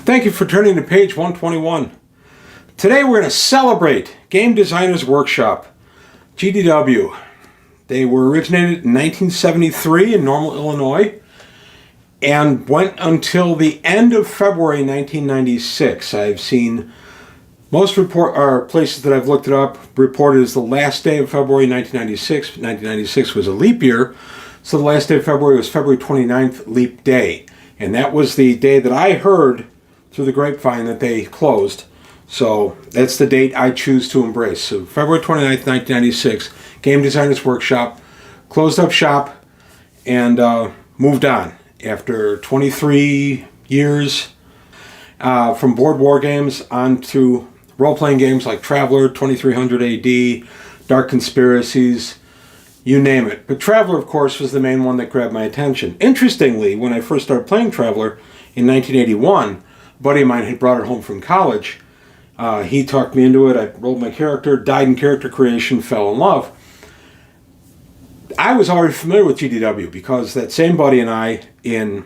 Thank you for turning to page 121. Today we're going to celebrate Game Designers Workshop, GDW. They were originated in 1973 in Normal, Illinois, and went until the end of February 1996. I've seen most places that I've looked it up reported as the last day of February 1996. 1996 was a leap year, so the last day of February was February 29th, leap day. And that was the day that I heard through the grapevine that they closed. So that's the date I choose to embrace. So February 29th, 1996, Game Designers Workshop closed up shop and moved on after 23 years from board war games on to role-playing games like Traveller, 2300 AD, Dark Conspiracies, you name it. But Traveller, of course, was the main one that grabbed my attention. Interestingly, when I first started playing Traveller in 1981, a buddy of mine had brought it home from college. He talked me into it. I rolled my character, died in character creation, fell in love. I was already familiar with GDW because that same buddy and I in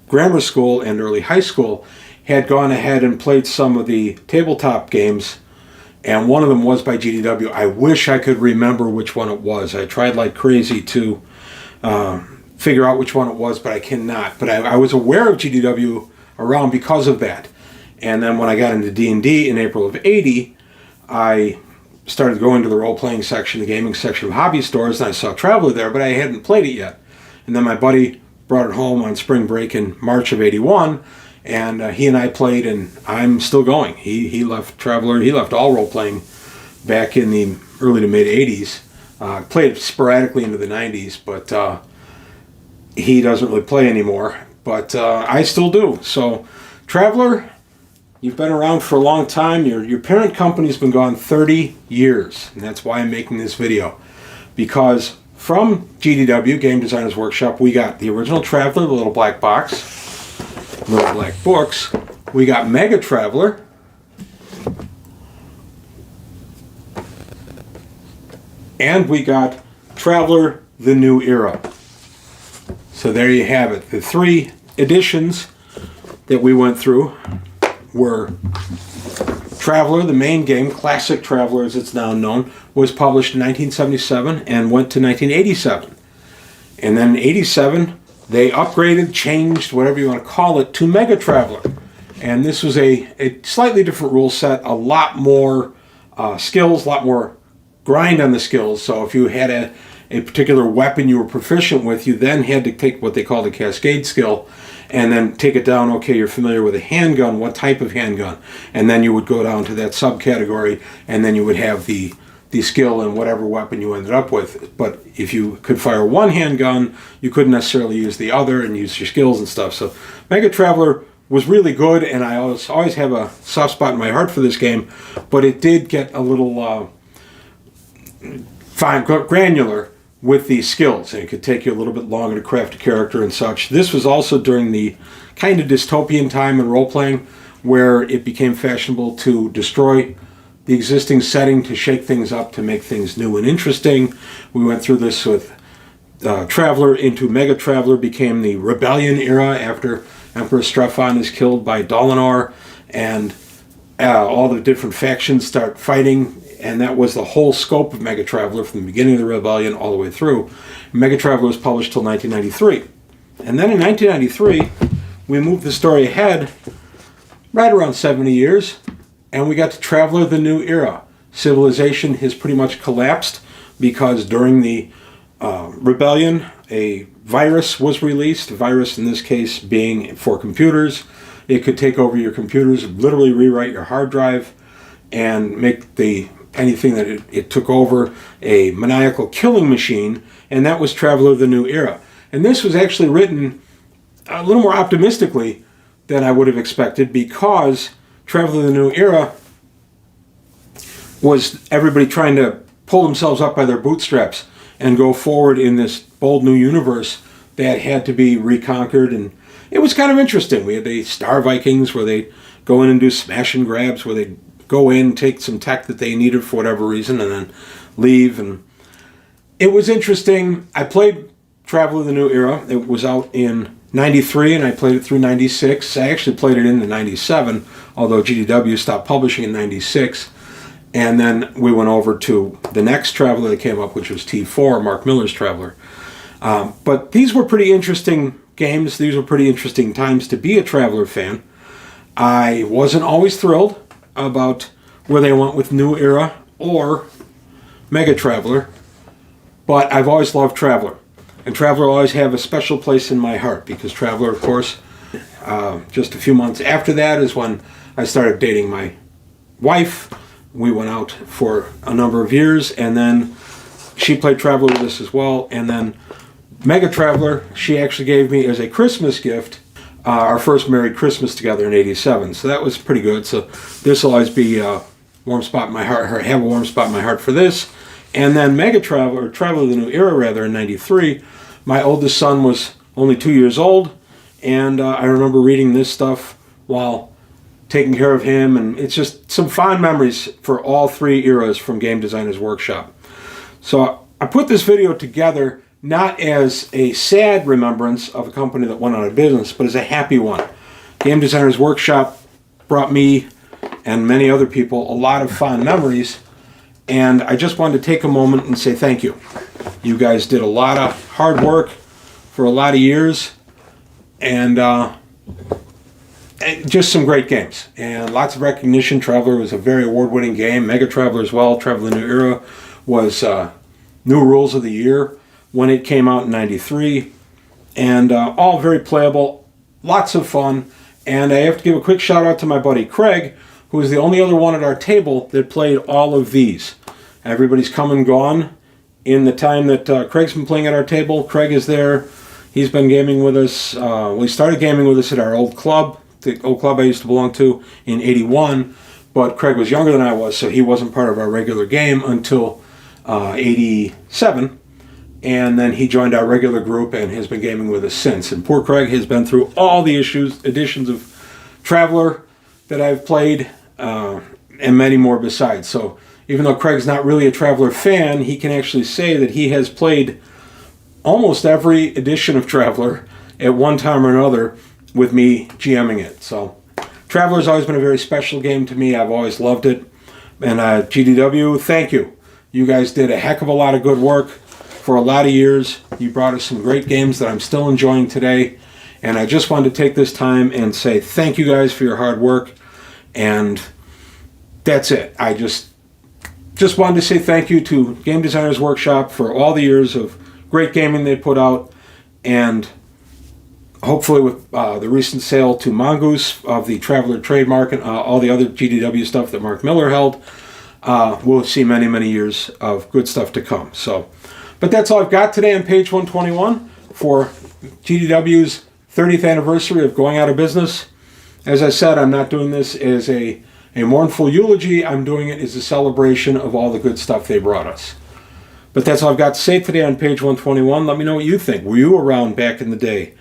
grammar school and early high school had gone ahead and played some of the tabletop games, and one of them was by GDW. I wish I could remember which one it was. I tried like crazy to figure out which one it was, but I cannot. But I was aware of GDW around because of that. And then when I got into D&D in April of 80, I started going to the role-playing section, the gaming section of hobby stores, and I saw Traveller there, but I hadn't played it yet. And then my buddy brought it home on spring break in March of 81, and he and I played, and I'm still going. He left Traveller, he left all role-playing back in the early to mid-80s. Played sporadically into the 90s, but he doesn't really play anymore. But I still do. So Traveller, you've been around for a long time. Your parent company's been gone 30 years, and that's why I'm making this video. Because from GDW, Game Designers Workshop, we got the original Traveller, the little black box, little black books. We got Mega Traveller. And we got Traveller, the New Era. So there you have it. The three editions that we went through were Traveller, the main game, classic Traveller as it's now known, was published in 1977 and went to 1987. And then in 87, they upgraded, changed, whatever you want to call it, to Mega Traveller. And this was a slightly different rule set, a lot more skills, a lot more grind on the skills. So if you had a particular weapon you were proficient with, you then had to take what they called a cascade skill and then take it down. Okay, you're familiar with a handgun, what type of handgun? And then you would go down to that subcategory, and then you would have the skill in whatever weapon you ended up with. But if you could fire one handgun, you couldn't necessarily use the other and use your skills and stuff. So Mega Traveller was really good, and I always have a soft spot in my heart for this game, but it did get a little granular with the skills, and it could take you a little bit longer to craft a character and such. This was also during the kind of dystopian time in role-playing where it became fashionable to destroy the existing setting, to shake things up, to make things new and interesting. We went through this with Traveller into Mega Traveller, became the Rebellion era after Emperor Strephon is killed by Dalinor, and all the different factions start fighting. And that was the whole scope of Mega Traveller from the beginning of the Rebellion all the way through. Mega Traveller was published till 1993. And then in 1993, we moved the story ahead right around 70 years, and we got to Traveller, the New Era. Civilization has pretty much collapsed because during the Rebellion, a virus was released, a virus in this case being for computers. It could take over your computers, literally rewrite your hard drive, and make anything that it took over a maniacal killing machine, and that was Traveller, the New Era. And this was actually written a little more optimistically than I would have expected, because Traveller, the New Era was everybody trying to pull themselves up by their bootstraps and go forward in this bold new universe that had to be reconquered. And it was kind of interesting. We had the Star Vikings where they go in and do smash and grabs, where they go in, take some tech that they needed for whatever reason, and then leave. And it was interesting. I played Traveller, the New Era. It was out in 93, and I played it through 96. I actually played it into 97, although GDW stopped publishing in 96. And then we went over to the next Traveler that came up, which was T4, Mark Miller's Traveler. But these were pretty interesting games. These were pretty interesting times to be a Traveler fan. I wasn't always thrilled about where they went with New Era or Mega Traveler, but I've always loved Traveler. And Traveler will always have a special place in my heart, because Traveler, of course, just a few months after that is when I started dating my wife. We went out for a number of years, and then she played Traveler with us as well. And then Mega Traveler, she actually gave me as a Christmas gift our first Merry Christmas together in '87. So that was pretty good. So this will always be a warm spot in my heart, or have a warm spot in my heart for this. And then Mega Traveler, or Traveler the New Era rather, in '93, my oldest son was only 2 years old, and I remember reading this stuff while taking care of him, and it's just some fond memories for all three eras from Game Designers Workshop. So I put this video together not as a sad remembrance of a company that went out of business, but as a happy one. Game Designers Workshop brought me and many other people a lot of fond memories, and I just wanted to take a moment and say thank you. You guys did a lot of hard work for a lot of years, and just some great games and lots of recognition. Traveler was a very award-winning game. Mega Traveler as well. Traveler New Era was New Rules of the Year when it came out in '93, and all very playable, lots of fun. And I have to give a quick shout out to my buddy Craig, who was the only other one at our table that played all of these. Everybody's come and gone in the time that Craig's been playing at our table. Craig is there. He's been gaming with us. We started gaming with us at our old club, the old club I used to belong to, in '81, but Craig was younger than I was, so he wasn't part of our regular game until '87, and then he joined our regular group and has been gaming with us since. And poor Craig has been through all the editions of Traveler that I've played, and many more besides. So even though Craig's not really a Traveler fan, he can actually say that he has played almost every edition of Traveler at one time or another with me GMing it. So Traveler's always been a very special game to me. I've always loved it. And GDW, thank you. You guys did a heck of a lot of good work for a lot of years. You brought us some great games that I'm still enjoying today. And I just wanted to take this time and say thank you guys for your hard work. And that's it. I just wanted to say thank you to Game Designers Workshop for all the years of great gaming they put out. And hopefully with the recent sale to Mongoose of the Traveler trademark and all the other GDW stuff that Mark Miller held, we'll see many, many years of good stuff to come. So, but that's all I've got today on page 121 for GDW's 30th anniversary of going out of business. As I said, I'm not doing this as a mournful eulogy. I'm doing it as a celebration of all the good stuff they brought us. But that's all I've got to say today on page 121. Let me know what you think. Were you around back in the day,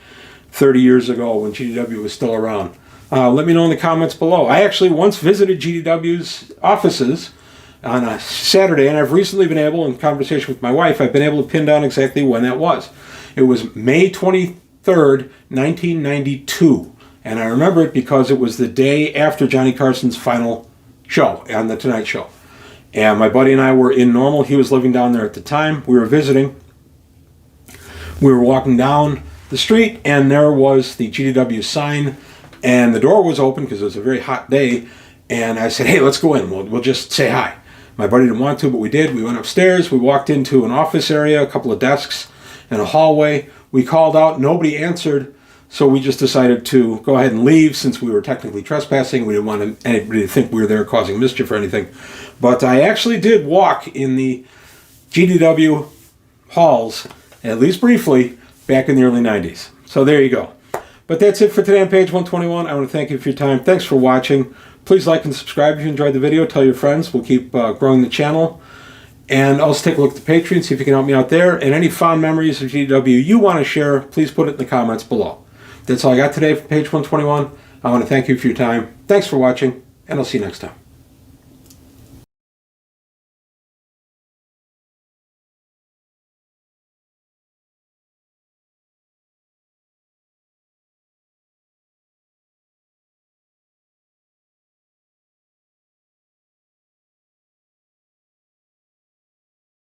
30 years ago, when GDW was still around? Let me know in the comments below. I actually once visited GDW's offices on a Saturday, and I've recently been able, in conversation with my wife, I've been able to pin down exactly when that was. It was May 23rd, 1992. And I remember it because it was the day after Johnny Carson's final show on The Tonight Show. And my buddy and I were in Normal. He was living down there at the time. We were visiting. We were walking down the street, and there was the GDW sign, and the door was open because it was a very hot day. And I said, hey, let's go in. We'll just say hi. My buddy didn't want to, but we did. We went upstairs. We walked into an office area, a couple of desks, and a hallway. We called out. Nobody answered. So we just decided to go ahead and leave since we were technically trespassing. We didn't want anybody to think we were there causing mischief or anything. But I actually did walk in the GDW halls, at least briefly, back in the early 90s. So there you go. But that's it for today on page 121. I want to thank you for your time. Thanks for watching. Please like and subscribe if you enjoyed the video. Tell your friends. We'll keep growing the channel. And also take a look at the Patreon, see if you can help me out there. And any fond memories of GDW you want to share, please put it in the comments below. That's all I got today for page 121. I want to thank you for your time. Thanks for watching, and I'll see you next time.